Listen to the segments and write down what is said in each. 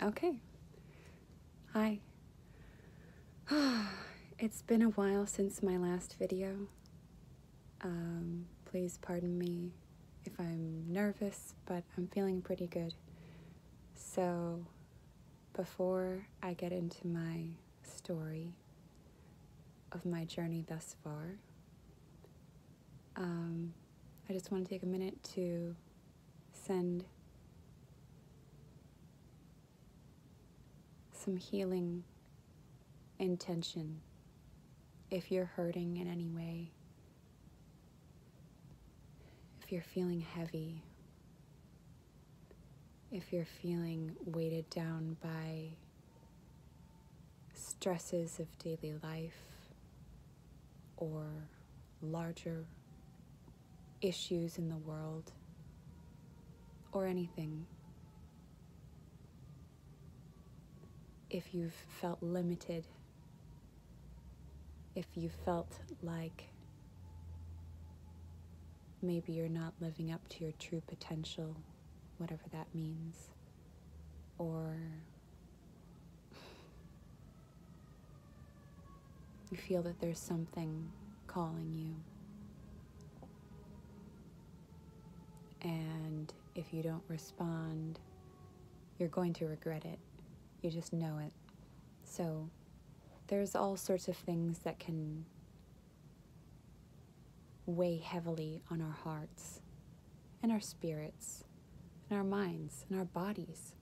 Okay. Hi. It's been a while since my last video. Please pardon me if I'm nervous, but I'm feeling pretty good. So, before I get into my story of my journey thus far, I just want to take a minute to send some healing intention. If you're hurting in any way, if you're feeling heavy, if you're feeling weighted down by stresses of daily life or larger issues in the world or anything, if you've felt limited, if you felt like maybe you're not living up to your true potential, whatever that means, or you feel that there's something calling you, and if you don't respond, you're going to regret it. You just know it. So there's all sorts of things that can weigh heavily on our hearts and our spirits and our minds and our bodies.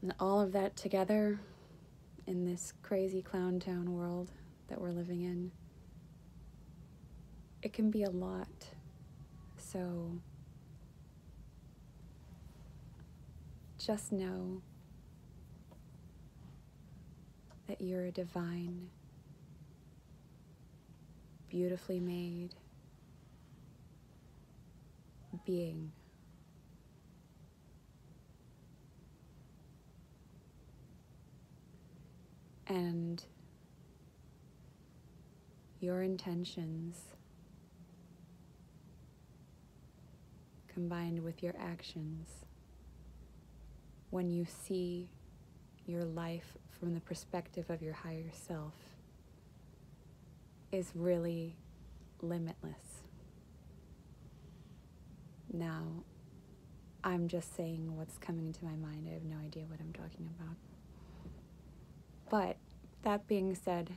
And all of that together in this crazy clown town world that we're living in, it can be a lot. So just know that you're a divine, beautifully made being. And your intentions combined with your actions, when you see your life from the perspective of your higher self, is really limitless. Now, I'm just saying what's coming to my mind. I have no idea what I'm talking about. But that being said,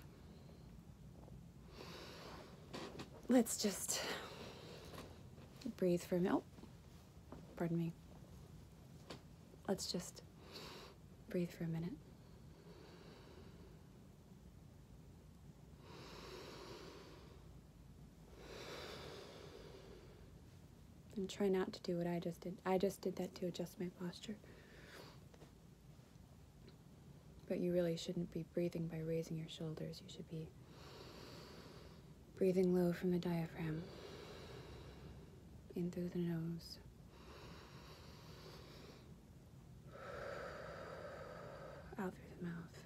let's just breathe for a minute. Oh, pardon me. Let's just breathe for a minute. And try not to do what I just did. I just did that to adjust my posture. But you really shouldn't be breathing by raising your shoulders. You should be breathing low from the diaphragm. In through the nose. Out through the mouth.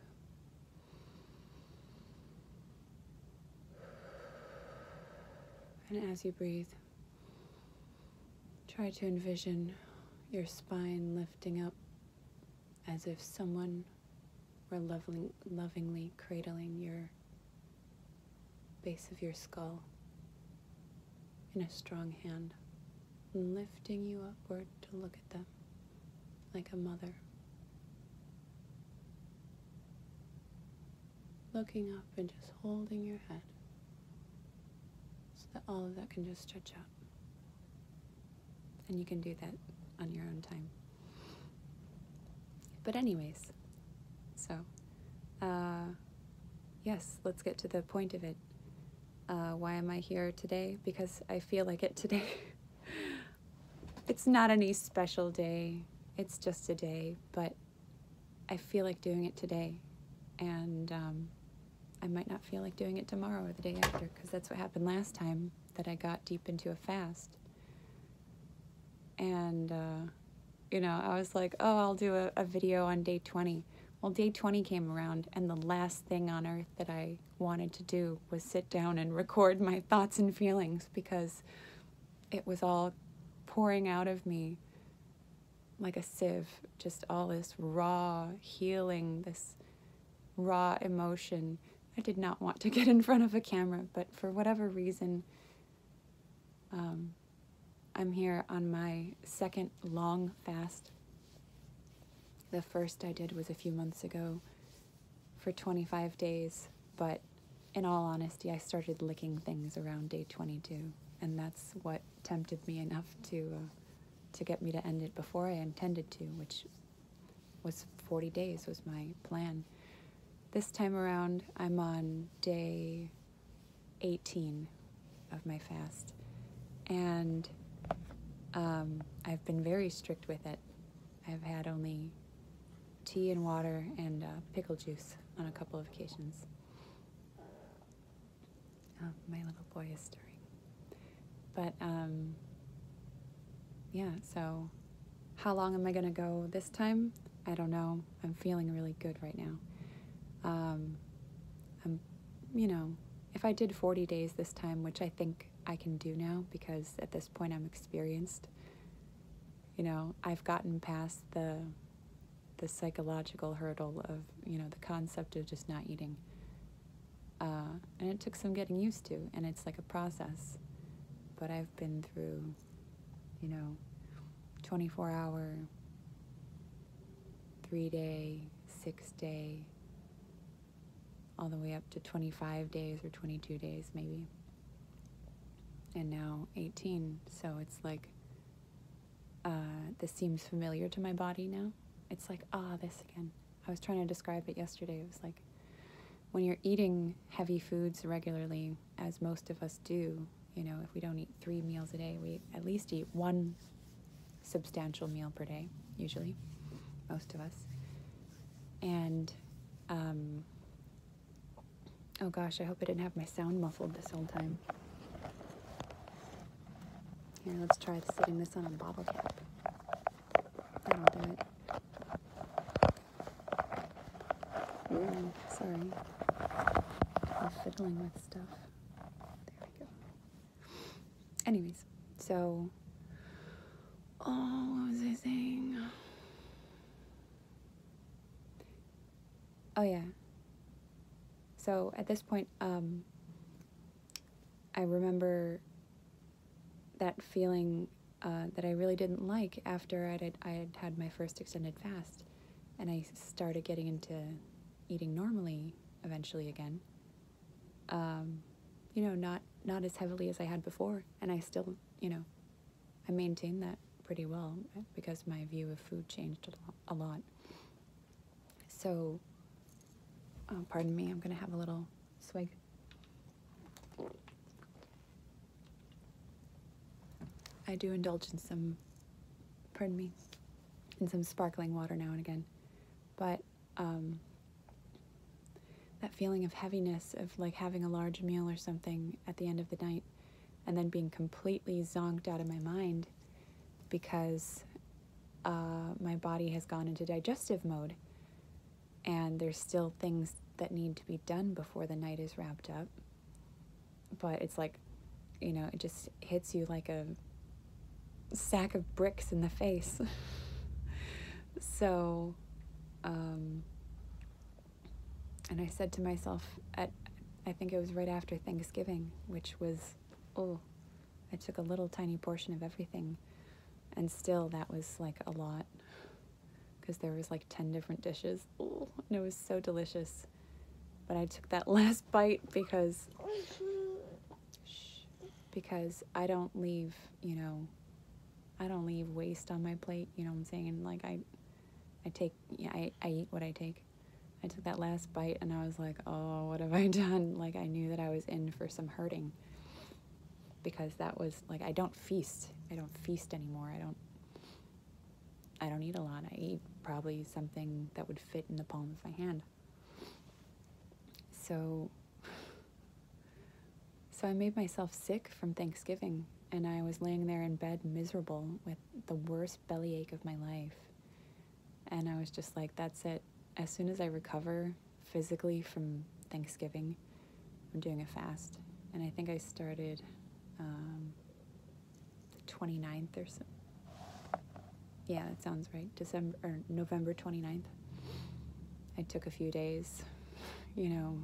And as you breathe, try to envision your spine lifting up as if someone were lovingly cradling your base of your skull in a strong hand, and lifting you upward to look at them like a mother. Looking up and just holding your head so that all of that can just stretch out. And you can do that on your own time. But anyways, so, yes, let's get to the point of it. Why am I here today? Because I feel like it today. It's not any special day. It's just a day, but I feel like doing it today. And I might not feel like doing it tomorrow or the day after, because that's what happened last time that I got deep into a fast. And, you know, I was like, oh, I'll do a video on day 20. Well, day 20 came around, and the last thing on earth that I wanted to do was sit down and record my thoughts and feelings, because it was all pouring out of me like a sieve, just all this raw healing, this raw emotion. I did not want to get in front of a camera, but for whatever reason, I'm here on my second long fast. The first I did was a few months ago for 25 days, but in all honesty, I started licking things around day 22, and that's what tempted me enough to get me to end it before I intended to, which was 40 days was my plan. This time around, I'm on day 18 of my fast, and I've been very strict with it. I've had only tea and water and pickle juice on a couple of occasions. Oh, my little boy is stirring. But, yeah, so how long am I going to go this time? I don't know. I'm feeling really good right now. If I did 40 days this time, which I think I can do now because at this point I'm experienced, I've gotten past the psychological hurdle of, the concept of just not eating. And it took some getting used to, and it's like a process. But I've been through, 24-hour, 3-day, 6-day, all the way up to 25 days or 22 days maybe. And now 18, so it's like, this seems familiar to my body now. It's like, this again. I was trying to describe it yesterday. It was like, when you're eating heavy foods regularly, as most of us do, if we don't eat 3 meals a day, we at least eat 1 substantial meal per day, usually, most of us. And, oh gosh, I hope I didn't have my sound muffled this whole time. Here, let's try sitting this on a bottle cap. That'll do it. Sorry. I'm fiddling with stuff. There we go. Anyways, so, what was I saying? Oh yeah. So at this point, I remember that feeling that I really didn't like after I had my first extended fast, and I started getting into eating normally eventually again. Not as heavily as I had before, and I still, I maintained that pretty well because my view of food changed a lot. So, pardon me, I'm gonna have a little swig. I do indulge in some, in some sparkling water now and again, but that feeling of heaviness of like having a large meal or something at the end of the night and then being completely zonked out of my mind because my body has gone into digestive mode and there's still things that need to be done before the night is wrapped up. But it's like, it just hits you like a sack of bricks in the face. So, and I said to myself, I think it was right after Thanksgiving, which was, I took a little tiny portion of everything, and still that was like a lot, because there was like 10 different dishes, and it was so delicious. But I took that last bite because I don't leave, I don't leave waste on my plate, you know what I'm saying? Like I eat what I take. I took that last bite and I was like, oh, what have I done? Like I knew that I was in for some hurting, because that was like, I don't feast anymore. I don't eat a lot. I eat probably something that would fit in the palm of my hand. So I made myself sick from Thanksgiving, and I was laying there in bed miserable with the worst bellyache of my life. And I was just like, that's it. As soon as I recover physically from Thanksgiving, I'm doing a fast. And I think I started the 29th or so. Yeah, that sounds right. November 29th. I took a few days, you know,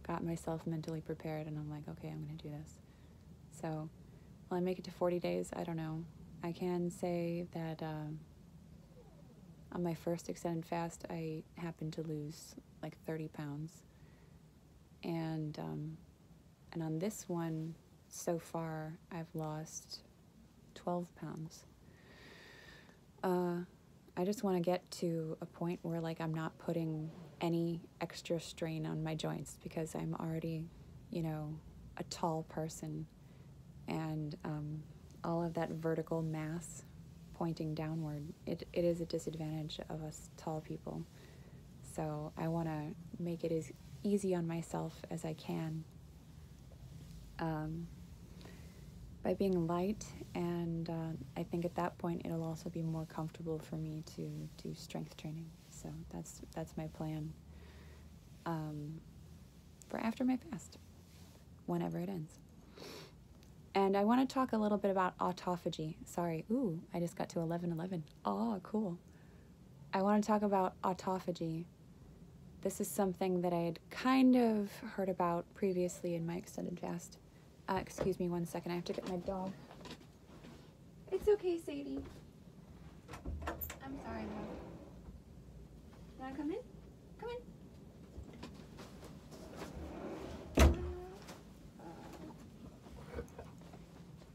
got myself mentally prepared, and I'm like, okay, I'm going to do this. So, will I make it to 40 days? I don't know. I can say that on my first extended fast, I happened to lose like 30 pounds. And on this one, so far, I've lost 12 pounds. I just want to get to a point where, like, I'm not putting any extra strain on my joints because I'm already, you know, a tall person, and all of that vertical mass pointing downward, it is a disadvantage of us tall people. So I want to make it as easy on myself as I can by being light, and I think at that point it'll also be more comfortable for me to do strength training. So that's my plan for after my fast, whenever it ends. And I want to talk a little bit about autophagy. Sorry, ooh, I just got to 11:11. Oh, cool. I want to talk about autophagy. This is something that I had kind of heard about previously in my extended fast. Excuse me 1 second, I have to get my dog. It's okay, Sadie. I'm sorry, love. You wanna come in? Come in.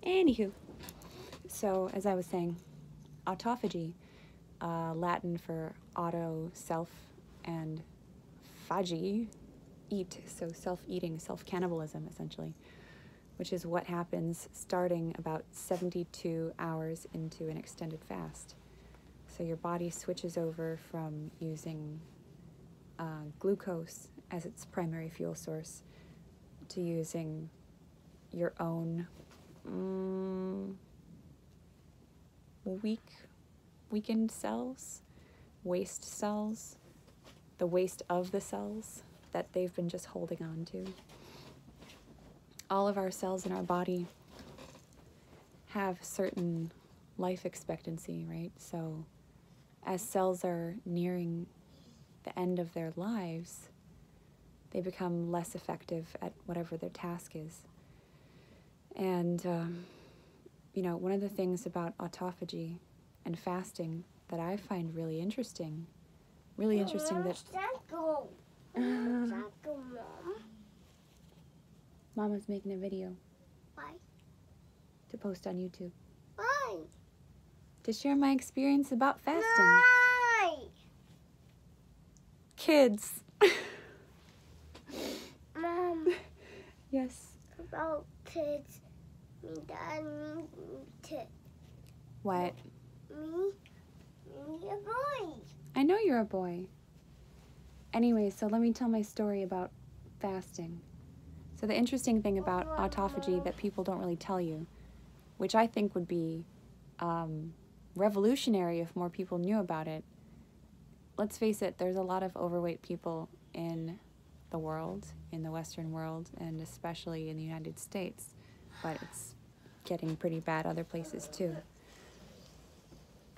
Anywho, so as I was saying, autophagy, Latin for auto, self, and phagi, eat, so self-eating, self-cannibalism, essentially, which is what happens starting about 72 hours into an extended fast. So your body switches over from using glucose as its primary fuel source to using your own weakened cells, waste cells, the waste of the cells that they've been just holding on to. All of our cells in our body have certain life expectancy, right? So as cells are nearing the end of their lives, they become less effective at whatever their task is. And, you know, one of the things about autophagy and fasting that I find really interesting that... Mama's making a video. Why? To post on YouTube. Why? To share my experience about fasting. Why? Kids. Mom. Yes. About kids. Me, Dad, me, kid. What? Me a boy. I know you're a boy. Anyway, so let me tell my story about fasting. So the interesting thing about autophagy that people don't really tell you, which I think would be revolutionary if more people knew about it. Let's face it, there's a lot of overweight people in the world, in the Western world, and especially in the United States, but it's getting pretty bad other places too.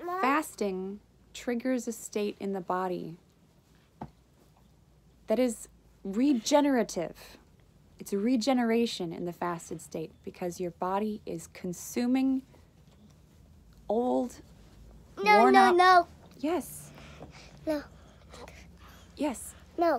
Mom? Fasting triggers a state in the body that is regenerative. It's a regeneration in the fasted state because your body is consuming old, worn out... No. Yes. No. Yes. No.